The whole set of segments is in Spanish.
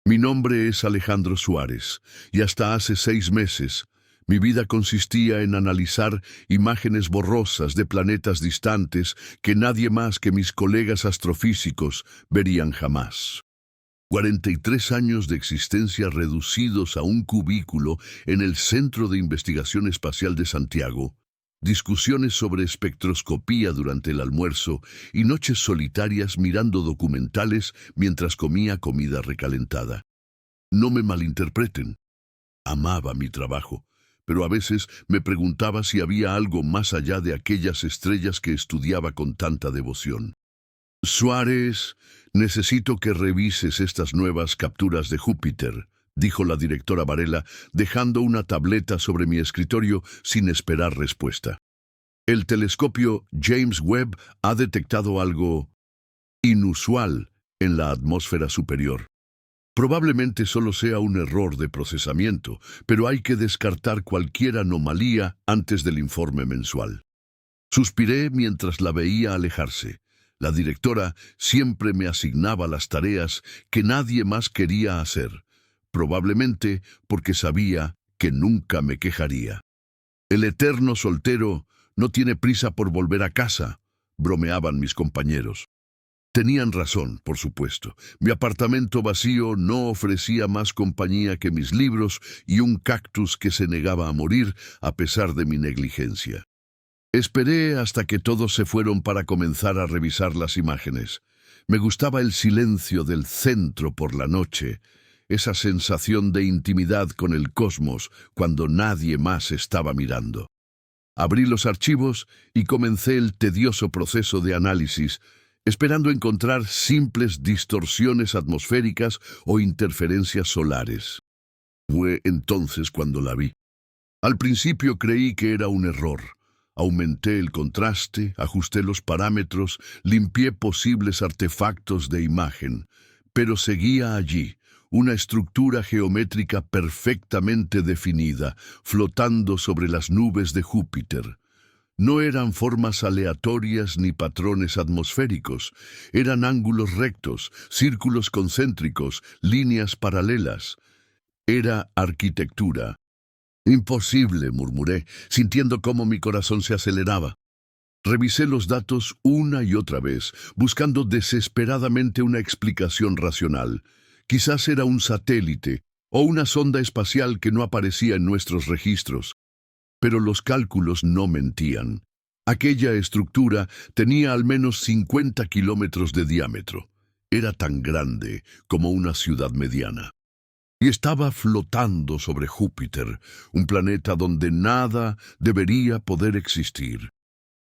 Mi nombre es Alejandro Suárez, y hasta hace 6 meses, mi vida consistía en analizar imágenes borrosas de planetas distantes que nadie más que mis colegas astrofísicos verían jamás. 43 años de existencia reducidos a un cubículo en el Centro de Investigación Espacial de Santiago, discusiones sobre espectroscopía durante el almuerzo y noches solitarias mirando documentales mientras comía comida recalentada. No me malinterpreten. Amaba mi trabajo, pero a veces me preguntaba si había algo más allá de aquellas estrellas que estudiaba con tanta devoción. Suárez, necesito que revises estas nuevas capturas de Júpiter, dijo la directora Varela, dejando una tableta sobre mi escritorio sin esperar respuesta. El telescopio James Webb ha detectado algo inusual en la atmósfera superior. Probablemente solo sea un error de procesamiento, pero hay que descartar cualquier anomalía antes del informe mensual. Suspiré mientras la veía alejarse. La directora siempre me asignaba las tareas que nadie más quería hacer, probablemente porque sabía que nunca me quejaría. El eterno soltero no tiene prisa por volver a casa, bromeaban mis compañeros. Tenían razón, por supuesto. Mi apartamento vacío no ofrecía más compañía que mis libros y un cactus que se negaba a morir a pesar de mi negligencia. Esperé hasta que todos se fueron para comenzar a revisar las imágenes. Me gustaba el silencio del centro por la noche, esa sensación de intimidad con el cosmos cuando nadie más estaba mirando. Abrí los archivos y comencé el tedioso proceso de análisis, esperando encontrar simples distorsiones atmosféricas o interferencias solares. Fue entonces cuando la vi. Al principio creí que era un error. Aumenté el contraste, ajusté los parámetros, limpié posibles artefactos de imagen, pero seguía allí, una estructura geométrica perfectamente definida, flotando sobre las nubes de Júpiter. No eran formas aleatorias ni patrones atmosféricos, eran ángulos rectos, círculos concéntricos, líneas paralelas. Era arquitectura. Imposible, murmuré, sintiendo cómo mi corazón se aceleraba. Revisé los datos una y otra vez, buscando desesperadamente una explicación racional. Quizás era un satélite o una sonda espacial que no aparecía en nuestros registros. Pero los cálculos no mentían. Aquella estructura tenía al menos 50 kilómetros de diámetro. Era tan grande como una ciudad mediana. Y estaba flotando sobre Júpiter, un planeta donde nada debería poder existir.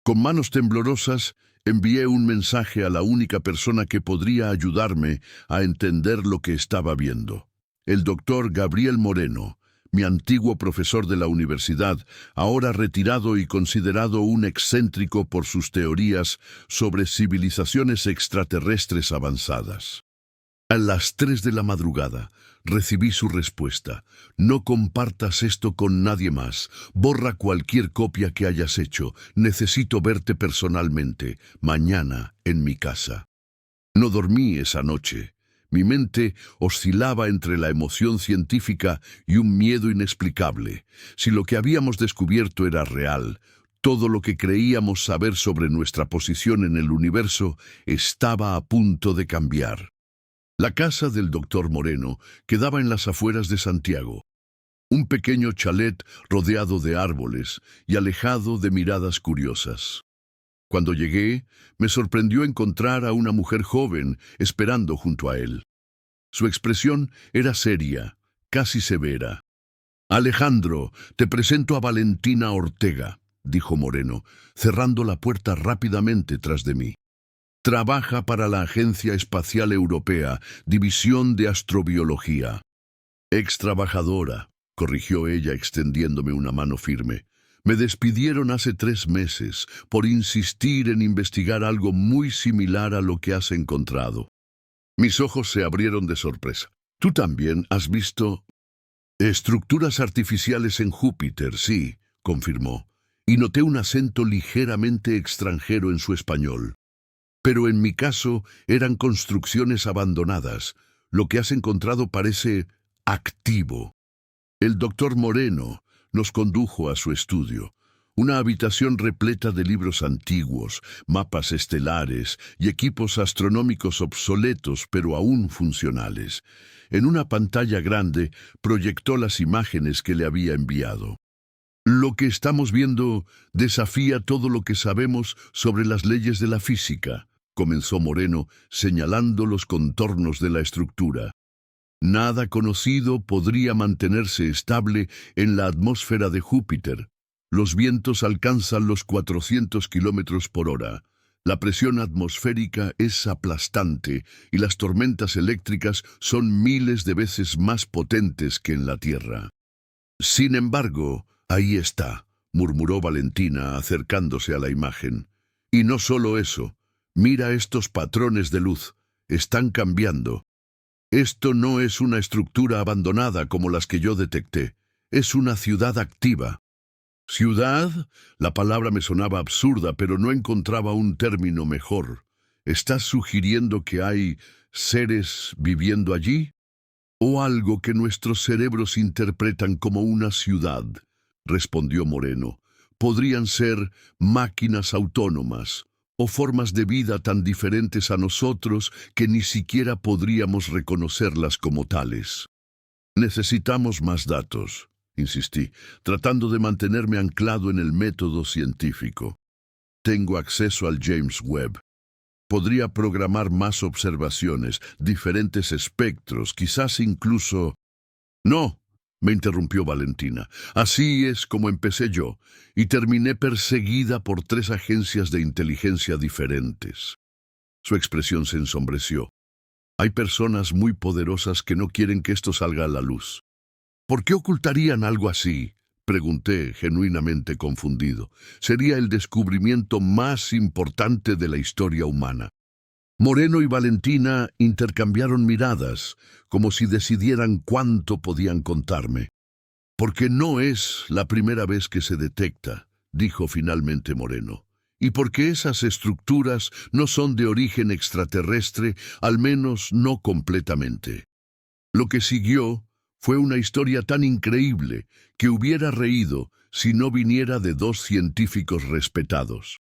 Con manos temblorosas, envié un mensaje a la única persona que podría ayudarme a entender lo que estaba viendo. El doctor Gabriel Moreno, mi antiguo profesor de la universidad, ahora retirado y considerado un excéntrico por sus teorías sobre civilizaciones extraterrestres avanzadas. A las 3 de la madrugada, recibí su respuesta. No compartas esto con nadie más. Borra cualquier copia que hayas hecho. Necesito verte personalmente, mañana, en mi casa. No dormí esa noche. Mi mente oscilaba entre la emoción científica y un miedo inexplicable. Si lo que habíamos descubierto era real, todo lo que creíamos saber sobre nuestra posición en el universo estaba a punto de cambiar. La casa del doctor Moreno quedaba en las afueras de Santiago, un pequeño chalet rodeado de árboles y alejado de miradas curiosas. Cuando llegué, me sorprendió encontrar a una mujer joven esperando junto a él. Su expresión era seria, casi severa. «Alejandro, te presento a Valentina Ortega», dijo Moreno, cerrando la puerta rápidamente tras de mí. Trabaja para la Agencia Espacial Europea, División de Astrobiología. Ex trabajadora, corrigió ella extendiéndome una mano firme. Me despidieron hace 3 meses por insistir en investigar algo muy similar a lo que has encontrado. Mis ojos se abrieron de sorpresa. ¿Tú también has visto estructuras artificiales en Júpiter? Sí, confirmó, y noté un acento ligeramente extranjero en su español. Pero en mi caso eran construcciones abandonadas, Lo que has encontrado parece activo. El doctor Moreno nos condujo a su estudio, una habitación repleta de libros antiguos, mapas estelares y equipos astronómicos obsoletos pero aún funcionales. En una pantalla grande proyectó las imágenes que le había enviado. Lo que estamos viendo desafía todo lo que sabemos sobre las leyes de la física, comenzó Moreno, señalando los contornos de la estructura. Nada conocido podría mantenerse estable en la atmósfera de Júpiter. Los vientos alcanzan los 400 kilómetros por hora. La presión atmosférica es aplastante y las tormentas eléctricas son miles de veces más potentes que en la Tierra. Sin embargo, ahí está, murmuró Valentina acercándose a la imagen. Y no solo eso, mira estos patrones de luz, están cambiando. Esto no es una estructura abandonada como las que yo detecté, es una ciudad activa. ¿Ciudad? La palabra me sonaba absurda, pero no encontraba un término mejor. ¿Estás sugiriendo que hay seres viviendo allí? ¿O algo que nuestros cerebros interpretan como una ciudad? Respondió Moreno. Podrían ser máquinas autónomas, o formas de vida tan diferentes a nosotros que ni siquiera podríamos reconocerlas como tales. Necesitamos más datos, insistí, tratando de mantenerme anclado en el método científico. Tengo acceso al James Webb. Podría programar más observaciones, diferentes espectros, quizás incluso... No, me interrumpió Valentina. Así es como empecé yo, y terminé perseguida por 3 agencias de inteligencia diferentes. Su expresión se ensombreció. Hay personas muy poderosas que no quieren que esto salga a la luz. ¿Por qué ocultarían algo así? Pregunté, genuinamente confundido. Sería el descubrimiento más importante de la historia humana. Moreno y Valentina intercambiaron miradas, como si decidieran cuánto podían contarme. Porque no es la primera vez que se detecta, dijo finalmente Moreno. Y porque esas estructuras no son de origen extraterrestre, al menos no completamente. Lo que siguió fue una historia tan increíble que hubiera reído si no viniera de 2 científicos respetados.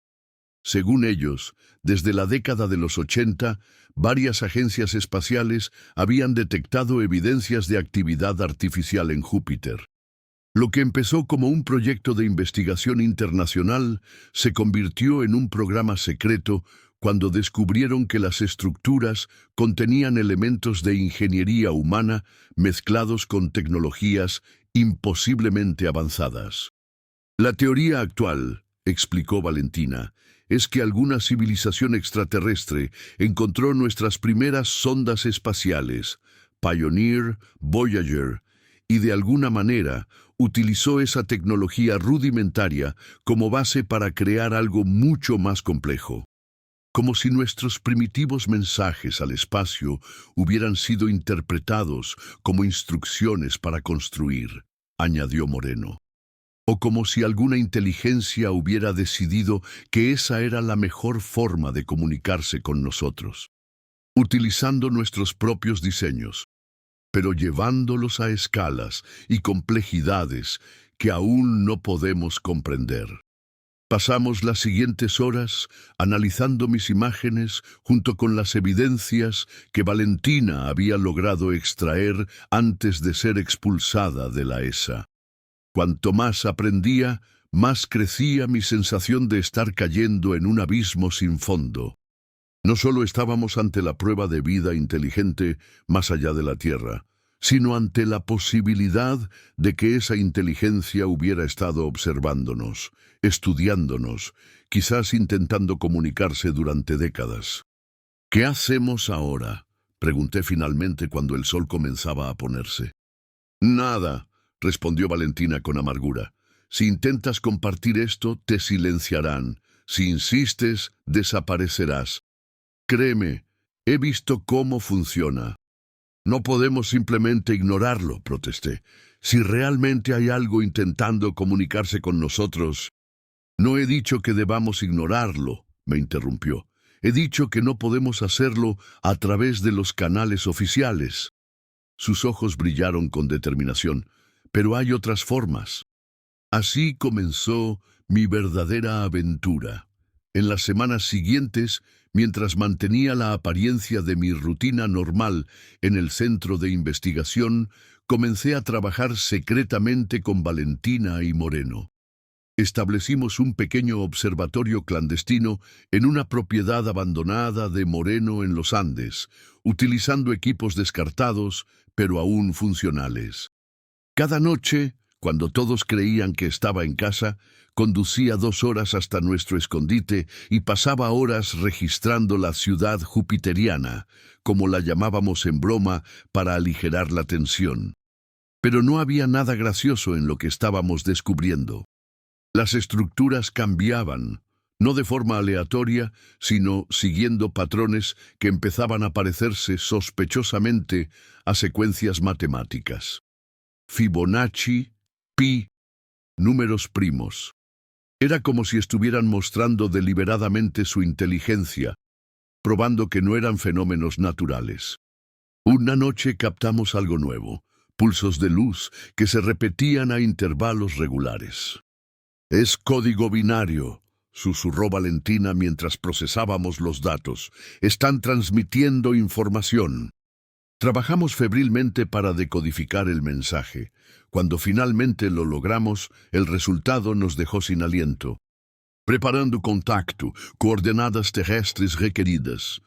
Según ellos, desde la década de los 80, varias agencias espaciales habían detectado evidencias de actividad artificial en Júpiter. Lo que empezó como un proyecto de investigación internacional se convirtió en un programa secreto cuando descubrieron que las estructuras contenían elementos de ingeniería humana mezclados con tecnologías imposiblemente avanzadas. La teoría actual, explicó Valentina, es que alguna civilización extraterrestre encontró nuestras primeras sondas espaciales, Pioneer, Voyager, y de alguna manera utilizó esa tecnología rudimentaria como base para crear algo mucho más complejo. Como si nuestros primitivos mensajes al espacio hubieran sido interpretados como instrucciones para construir, añadió Moreno. O como si alguna inteligencia hubiera decidido que esa era la mejor forma de comunicarse con nosotros, utilizando nuestros propios diseños, pero llevándolos a escalas y complejidades que aún no podemos comprender. Pasamos las siguientes horas analizando mis imágenes junto con las evidencias que Valentina había logrado extraer antes de ser expulsada de la ESA. Cuanto más aprendía, más crecía mi sensación de estar cayendo en un abismo sin fondo. No solo estábamos ante la prueba de vida inteligente más allá de la Tierra, sino ante la posibilidad de que esa inteligencia hubiera estado observándonos, estudiándonos, quizás intentando comunicarse durante décadas. ¿Qué hacemos ahora?, pregunté finalmente cuando el sol comenzaba a ponerse. Nada, respondió Valentina con amargura. Si intentas compartir esto, te silenciarán. Si insistes, desaparecerás. Créeme, he visto cómo funciona. No podemos simplemente ignorarlo, protesté. Si realmente hay algo intentando comunicarse con nosotros... No he dicho que debamos ignorarlo, me interrumpió. He dicho que no podemos hacerlo a través de los canales oficiales. Sus ojos brillaron con determinación. Pero hay otras formas. Así comenzó mi verdadera aventura. En las semanas siguientes, mientras mantenía la apariencia de mi rutina normal en el centro de investigación, comencé a trabajar secretamente con Valentina y Moreno. Establecimos un pequeño observatorio clandestino en una propiedad abandonada de Moreno en los Andes, utilizando equipos descartados, pero aún funcionales. Cada noche, cuando todos creían que estaba en casa, conducía 2 horas hasta nuestro escondite y pasaba horas registrando la ciudad jupiteriana, como la llamábamos en broma, para aligerar la tensión. Pero no había nada gracioso en lo que estábamos descubriendo. Las estructuras cambiaban, no de forma aleatoria, sino siguiendo patrones que empezaban a parecerse sospechosamente a secuencias matemáticas. Fibonacci, pi, números primos. Era como si estuvieran mostrando deliberadamente su inteligencia, probando que no eran fenómenos naturales. Una noche captamos algo nuevo, pulsos de luz que se repetían a intervalos regulares. «Es código binario», susurró Valentina mientras procesábamos los datos. «Están transmitiendo información». Trabajamos febrilmente para decodificar el mensaje. Cuando finalmente lo logramos, el resultado nos dejó sin aliento. «Preparando contacto, coordenadas terrestres requeridas».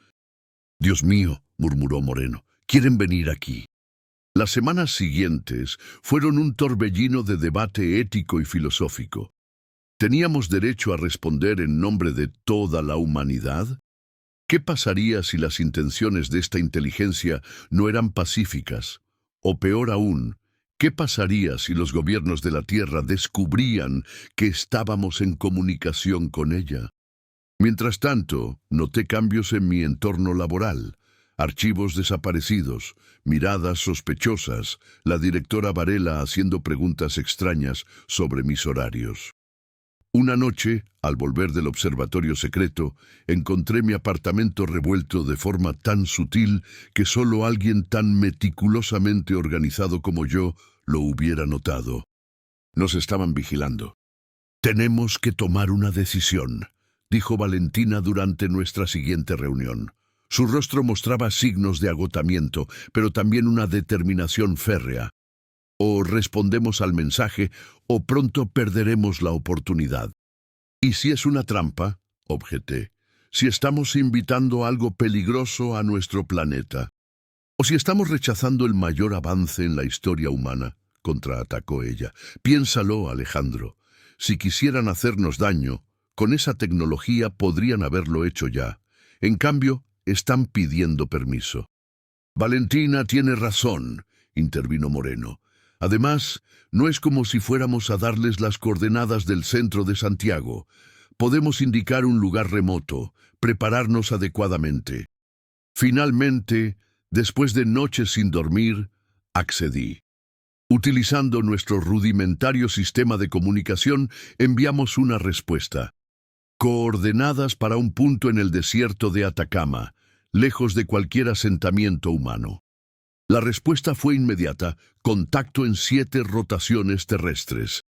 «Dios mío», murmuró Moreno, «quieren venir aquí». Las semanas siguientes fueron un torbellino de debate ético y filosófico. ¿Teníamos derecho a responder en nombre de toda la humanidad? ¿Qué pasaría si las intenciones de esta inteligencia no eran pacíficas? O peor aún, ¿qué pasaría si los gobiernos de la Tierra descubrían que estábamos en comunicación con ella? Mientras tanto, noté cambios en mi entorno laboral. Archivos desaparecidos, miradas sospechosas, la directora Varela haciendo preguntas extrañas sobre mis horarios. Una noche, al volver del observatorio secreto, encontré mi apartamento revuelto de forma tan sutil que solo alguien tan meticulosamente organizado como yo lo hubiera notado. Nos estaban vigilando. «Tenemos que tomar una decisión», dijo Valentina durante nuestra siguiente reunión. Su rostro mostraba signos de agotamiento, pero también una determinación férrea. O respondemos al mensaje, o pronto perderemos la oportunidad. ¿Y si es una trampa?, objeté. Si estamos invitando algo peligroso a nuestro planeta. O si estamos rechazando el mayor avance en la historia humana, contraatacó ella. Piénsalo, Alejandro. Si quisieran hacernos daño, con esa tecnología podrían haberlo hecho ya. En cambio, están pidiendo permiso. Valentina tiene razón, intervino Moreno. Además, no es como si fuéramos a darles las coordenadas del centro de Santiago. Podemos indicar un lugar remoto, prepararnos adecuadamente. Finalmente, después de noches sin dormir, accedí. Utilizando nuestro rudimentario sistema de comunicación, enviamos una respuesta. Coordenadas para un punto en el desierto de Atacama, lejos de cualquier asentamiento humano. La respuesta fue inmediata, contacto en 7 rotaciones terrestres.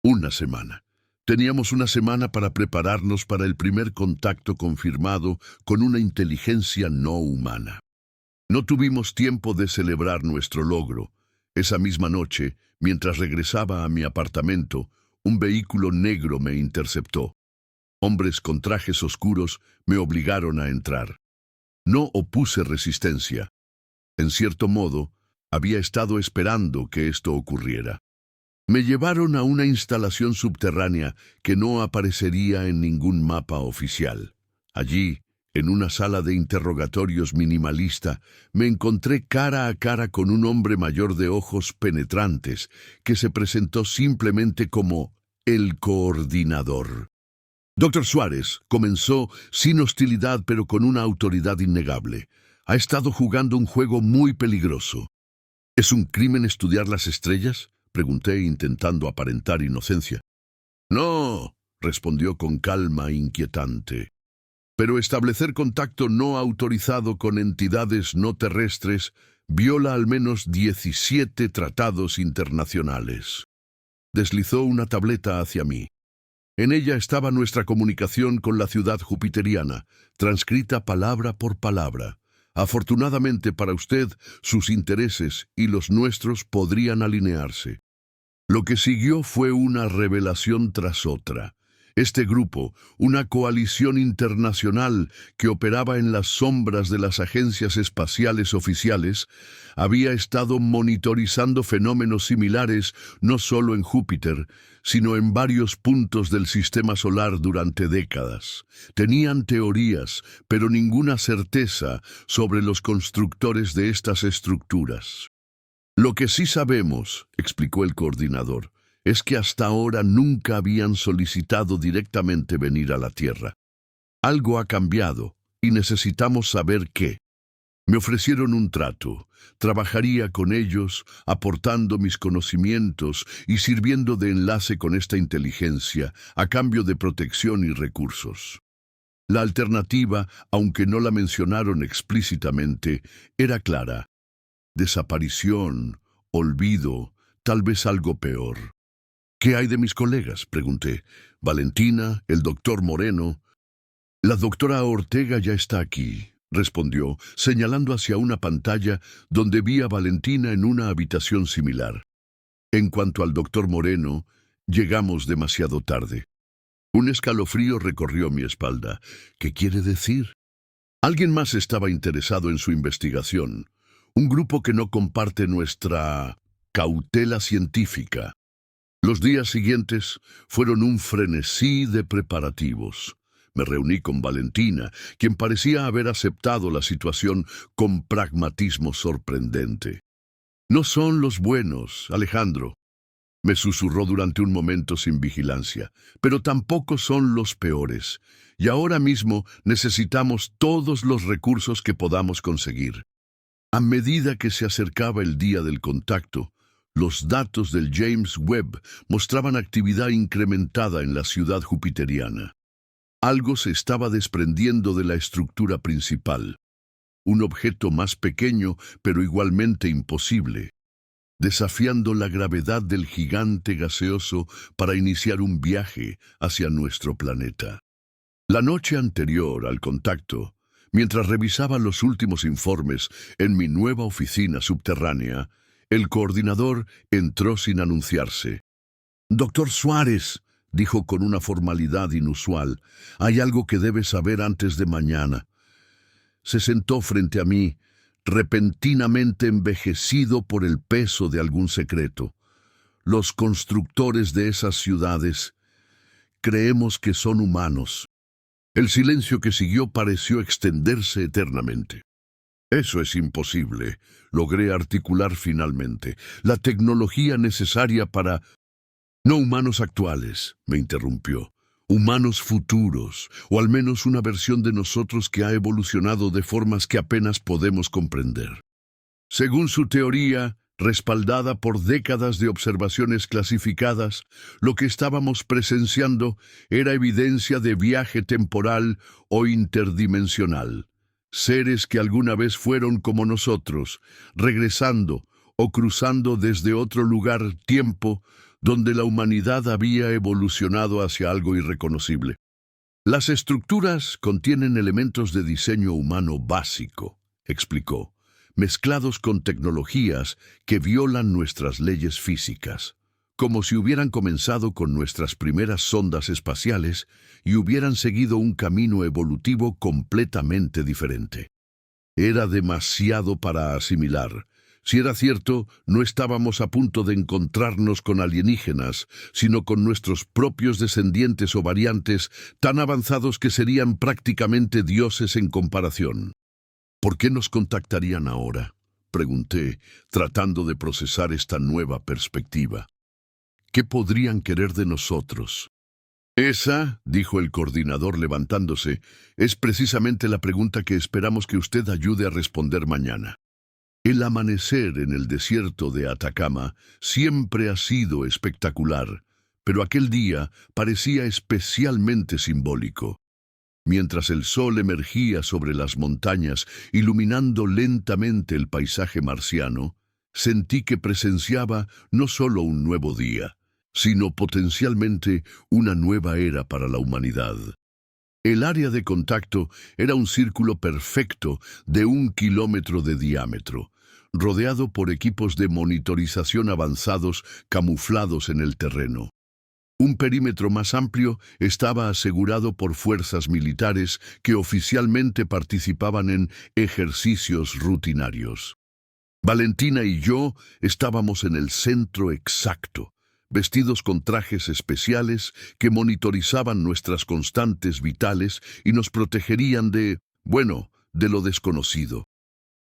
Una semana. Teníamos una semana para prepararnos para el primer contacto confirmado con una inteligencia no humana. No tuvimos tiempo de celebrar nuestro logro. Esa misma noche, mientras regresaba a mi apartamento, un vehículo negro me interceptó. Hombres con trajes oscuros me obligaron a entrar. No opuse resistencia. En cierto modo, había estado esperando que esto ocurriera. Me llevaron a una instalación subterránea que no aparecería en ningún mapa oficial. Allí, en una sala de interrogatorios minimalista, me encontré cara a cara con un hombre mayor de ojos penetrantes que se presentó simplemente como el coordinador. Dr. Suárez comenzó sin hostilidad pero con una autoridad innegable. Ha estado jugando un juego muy peligroso. ¿Es un crimen estudiar las estrellas?, pregunté intentando aparentar inocencia. No, respondió con calma inquietante. pero establecer contacto no autorizado con entidades no terrestres viola al menos 17 tratados internacionales. Deslizó una tableta hacia mí. En ella estaba nuestra comunicación con la ciudad jupiteriana, transcrita palabra por palabra. Afortunadamente para usted, sus intereses y los nuestros podrían alinearse. Lo que siguió fue una revelación tras otra. Este grupo, una coalición internacional que operaba en las sombras de las agencias espaciales oficiales, había estado monitorizando fenómenos similares no solo en Júpiter, sino en varios puntos del sistema solar durante décadas. Tenían teorías, pero ninguna certeza sobre los constructores de estas estructuras. Lo que sí sabemos, explicó el coordinador, es que hasta ahora nunca habían solicitado directamente venir a la Tierra. Algo ha cambiado y necesitamos saber qué. Me ofrecieron un trato. Trabajaría con ellos, aportando mis conocimientos y sirviendo de enlace con esta inteligencia a cambio de protección y recursos. La alternativa, aunque no la mencionaron explícitamente, era clara. Desaparición, olvido, tal vez algo peor. ¿Qué hay de mis colegas?, pregunté. Valentina, el doctor Moreno. La doctora Ortega ya está aquí, respondió, señalando hacia una pantalla donde vi a Valentina en una habitación similar. En cuanto al doctor Moreno, llegamos demasiado tarde. Un escalofrío recorrió mi espalda. ¿Qué quiere decir? Alguien más estaba interesado en su investigación. Un grupo que no comparte nuestra cautela científica. Los días siguientes fueron un frenesí de preparativos. Me reuní con Valentina, quien parecía haber aceptado la situación con pragmatismo sorprendente. «No son los buenos, Alejandro», me susurró durante un momento sin vigilancia, «pero tampoco son los peores, y ahora mismo necesitamos todos los recursos que podamos conseguir». A medida que se acercaba el día del contacto, los datos del James Webb mostraban actividad incrementada en la ciudad jupiteriana. Algo se estaba desprendiendo de la estructura principal. Un objeto más pequeño, pero igualmente imposible, desafiando la gravedad del gigante gaseoso para iniciar un viaje hacia nuestro planeta. La noche anterior al contacto, mientras revisaba los últimos informes en mi nueva oficina subterránea, el coordinador entró sin anunciarse. «Doctor Suárez», dijo con una formalidad inusual, «hay algo que debe saber antes de mañana». Se sentó frente a mí, repentinamente envejecido por el peso de algún secreto. «Los constructores de esas ciudades creemos que son humanos». El silencio que siguió pareció extenderse eternamente. «Eso es imposible», logré articular finalmente. «La tecnología necesaria para...» «No humanos actuales», me interrumpió. «Humanos futuros, o al menos una versión de nosotros que ha evolucionado de formas que apenas podemos comprender. Según su teoría, respaldada por décadas de observaciones clasificadas, lo que estábamos presenciando era evidencia de viaje temporal o interdimensional. Seres que alguna vez fueron como nosotros, regresando o cruzando desde otro lugar-tiempo donde la humanidad había evolucionado hacia algo irreconocible. Las estructuras contienen elementos de diseño humano básico», explicó, «mezclados con tecnologías que violan nuestras leyes físicas, como si hubieran comenzado con nuestras primeras sondas espaciales y hubieran seguido un camino evolutivo completamente diferente». Era demasiado para asimilar. Si era cierto, no estábamos a punto de encontrarnos con alienígenas, sino con nuestros propios descendientes o variantes tan avanzados que serían prácticamente dioses en comparación. «¿Por qué nos contactarían ahora?», pregunté, tratando de procesar esta nueva perspectiva. «¿Qué podrían querer de nosotros?». «Esa», dijo el coordinador levantándose, «es precisamente la pregunta que esperamos que usted ayude a responder mañana». El amanecer en el desierto de Atacama siempre ha sido espectacular, pero aquel día parecía especialmente simbólico. Mientras el sol emergía sobre las montañas, iluminando lentamente el paisaje marciano, sentí que presenciaba no solo un nuevo día, sino potencialmente una nueva era para la humanidad. El área de contacto era un círculo perfecto de 1 kilómetro de diámetro, rodeado por equipos de monitorización avanzados camuflados en el terreno. Un perímetro más amplio estaba asegurado por fuerzas militares que oficialmente participaban en ejercicios rutinarios. Valentina y yo estábamos en el centro exacto, vestidos con trajes especiales que monitorizaban nuestras constantes vitales y nos protegerían de lo desconocido.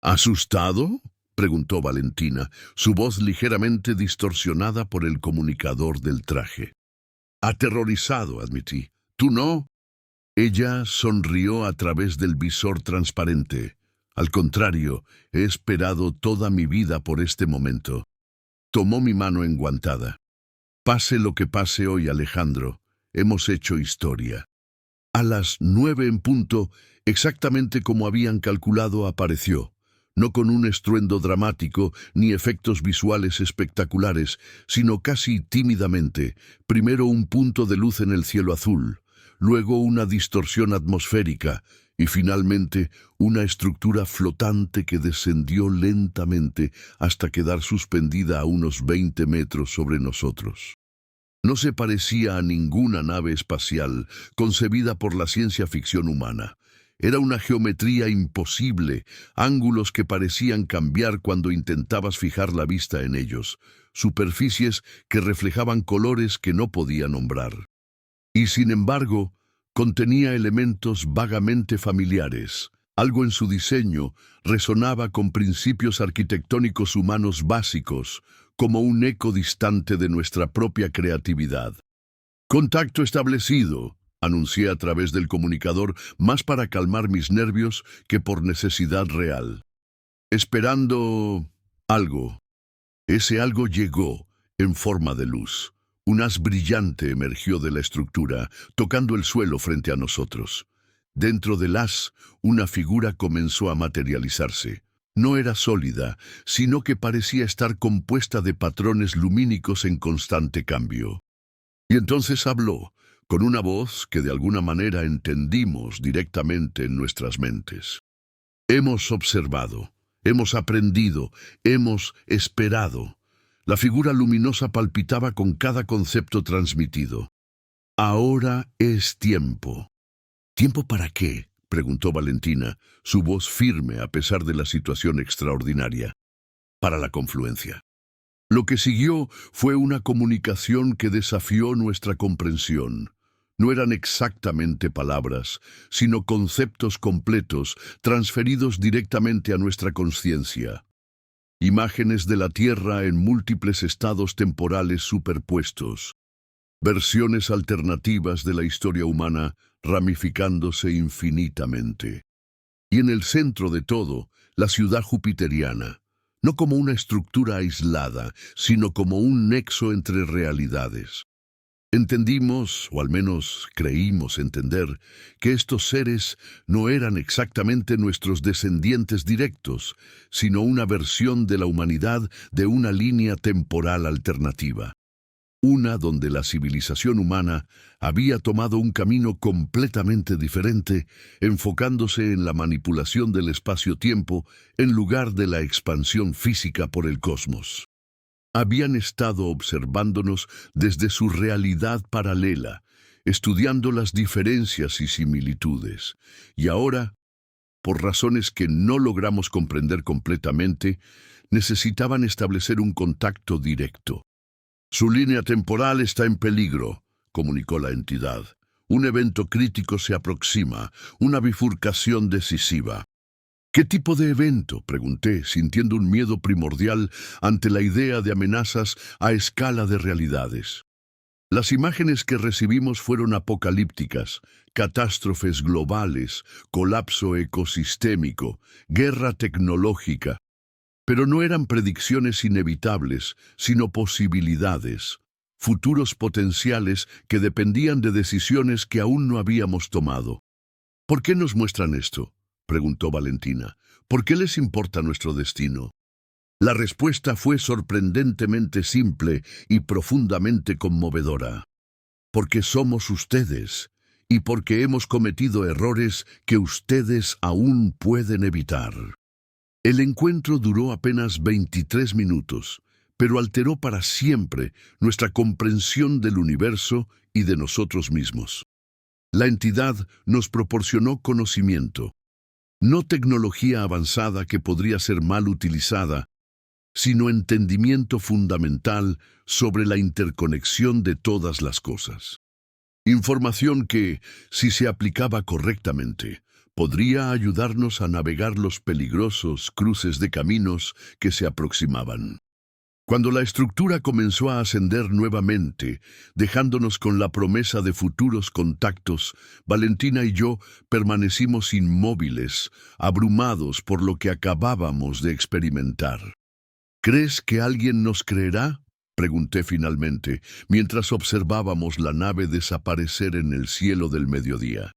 ¿Asustado?, preguntó Valentina, su voz ligeramente distorsionada por el comunicador del traje. Aterrorizado, admití. ¿Tú no? Ella sonrió a través del visor transparente. Al contrario, he esperado toda mi vida por este momento. Tomó mi mano enguantada. Pase lo que pase hoy, Alejandro, hemos hecho historia. A las 9 en punto, exactamente como habían calculado, apareció. No con un estruendo dramático ni efectos visuales espectaculares, sino casi tímidamente, primero un punto de luz en el cielo azul, luego una distorsión atmosférica y finalmente una estructura flotante que descendió lentamente hasta quedar suspendida a unos 20 metros sobre nosotros. No se parecía a ninguna nave espacial concebida por la ciencia ficción humana. Era una geometría imposible, ángulos que parecían cambiar cuando intentabas fijar la vista en ellos, superficies que reflejaban colores que no podía nombrar. Y sin embargo, contenía elementos vagamente familiares. Algo en su diseño resonaba con principios arquitectónicos humanos básicos, como un eco distante de nuestra propia creatividad. «Contacto establecido», anuncié a través del comunicador, más para calmar mis nervios que por necesidad real. Esperando algo. Ese algo llegó en forma de luz. Un haz brillante emergió de la estructura, tocando el suelo frente a nosotros. Dentro del haz, una figura comenzó a materializarse. No era sólida, sino que parecía estar compuesta de patrones lumínicos en constante cambio. Y entonces habló, con una voz que de alguna manera entendimos directamente en nuestras mentes. Hemos observado, hemos aprendido, hemos esperado. La figura luminosa palpitaba con cada concepto transmitido. Ahora es tiempo. ¿Tiempo para qué?, preguntó Valentina, su voz firme a pesar de la situación extraordinaria. Para la confluencia. Lo que siguió fue una comunicación que desafió nuestra comprensión. No eran exactamente palabras, sino conceptos completos, transferidos directamente a nuestra conciencia. Imágenes de la Tierra en múltiples estados temporales superpuestos. Versiones alternativas de la historia humana ramificándose infinitamente. Y en el centro de todo, la ciudad jupiteriana, no como una estructura aislada, sino como un nexo entre realidades. Entendimos, o al menos creímos entender, que estos seres no eran exactamente nuestros descendientes directos, sino una versión de la humanidad de una línea temporal alternativa. Una donde la civilización humana había tomado un camino completamente diferente, enfocándose en la manipulación del espacio-tiempo en lugar de la expansión física por el cosmos. Habían estado observándonos desde su realidad paralela, estudiando las diferencias y similitudes, y ahora, por razones que no logramos comprender completamente, necesitaban establecer un contacto directo. «Su línea temporal está en peligro», comunicó la entidad. «Un evento crítico se aproxima, una bifurcación decisiva». «¿Qué tipo de evento?», pregunté, sintiendo un miedo primordial ante la idea de amenazas a escala de realidades. Las imágenes que recibimos fueron apocalípticas, catástrofes globales, colapso ecosistémico, guerra tecnológica. Pero no eran predicciones inevitables, sino posibilidades, futuros potenciales que dependían de decisiones que aún no habíamos tomado. ¿Por qué nos muestran esto?, preguntó Valentina. ¿Por qué les importa nuestro destino? La respuesta fue sorprendentemente simple y profundamente conmovedora. Porque somos ustedes, y porque hemos cometido errores que ustedes aún pueden evitar. El encuentro duró apenas 23 minutos, pero alteró para siempre nuestra comprensión del universo y de nosotros mismos. La entidad nos proporcionó conocimiento, no tecnología avanzada que podría ser mal utilizada, sino entendimiento fundamental sobre la interconexión de todas las cosas. Información que, si se aplicaba correctamente, podría ayudarnos a navegar los peligrosos cruces de caminos que se aproximaban. Cuando la estructura comenzó a ascender nuevamente, dejándonos con la promesa de futuros contactos, Valentina y yo permanecimos inmóviles, abrumados por lo que acabábamos de experimentar. ¿Crees que alguien nos creerá?, pregunté finalmente, mientras observábamos la nave desaparecer en el cielo del mediodía.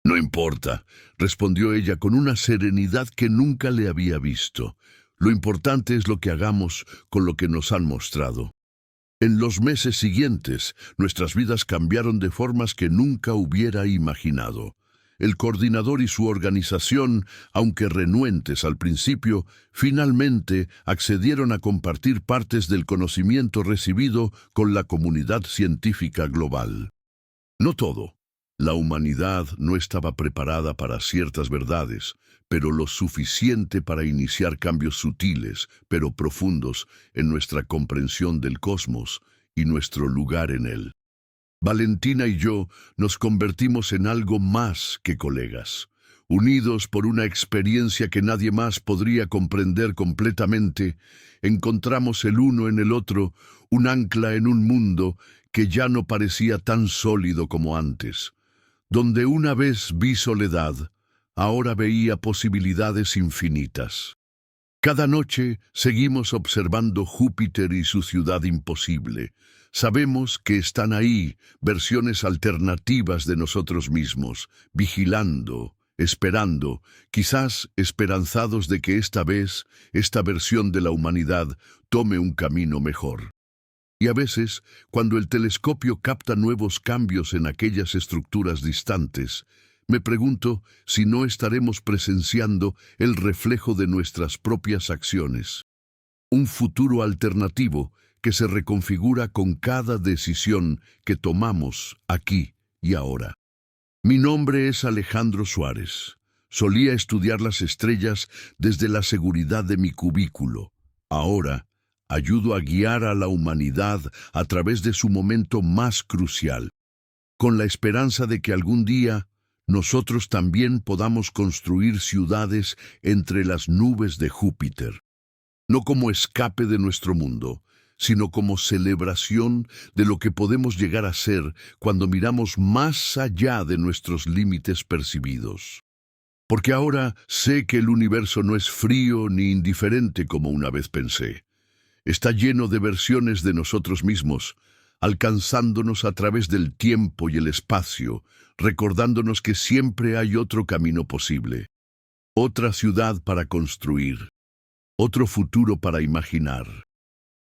No importa, respondió ella con una serenidad que nunca le había visto. Lo importante es lo que hagamos con lo que nos han mostrado. En los meses siguientes, nuestras vidas cambiaron de formas que nunca hubiera imaginado. El coordinador y su organización, aunque renuentes al principio, finalmente accedieron a compartir partes del conocimiento recibido con la comunidad científica global. No todo. La humanidad no estaba preparada para ciertas verdades, pero lo suficiente para iniciar cambios sutiles, pero profundos, en nuestra comprensión del cosmos y nuestro lugar en él. Valentina y yo nos convertimos en algo más que colegas, unidos por una experiencia que nadie más podría comprender completamente. Encontramos el uno en el otro un ancla en un mundo que ya no parecía tan sólido como antes. Donde una vez vi soledad, ahora veía posibilidades infinitas. Cada noche seguimos observando Júpiter y su ciudad imposible. Sabemos que están ahí versiones alternativas de nosotros mismos, vigilando, esperando, quizás esperanzados de que esta vez, esta versión de la humanidad tome un camino mejor. Y a veces, cuando el telescopio capta nuevos cambios en aquellas estructuras distantes, me pregunto si no estaremos presenciando el reflejo de nuestras propias acciones. Un futuro alternativo que se reconfigura con cada decisión que tomamos aquí y ahora. Mi nombre es Alejandro Suárez. Solía estudiar las estrellas desde la seguridad de mi cubículo. Ahora, ayudo a guiar a la humanidad a través de su momento más crucial, con la esperanza de que algún día nosotros también podamos construir ciudades entre las nubes de Júpiter, no como escape de nuestro mundo, sino como celebración de lo que podemos llegar a ser cuando miramos más allá de nuestros límites percibidos. Porque ahora sé que el universo no es frío ni indiferente como una vez pensé. Está lleno de versiones de nosotros mismos, alcanzándonos a través del tiempo y el espacio, recordándonos que siempre hay otro camino posible, otra ciudad para construir, otro futuro para imaginar.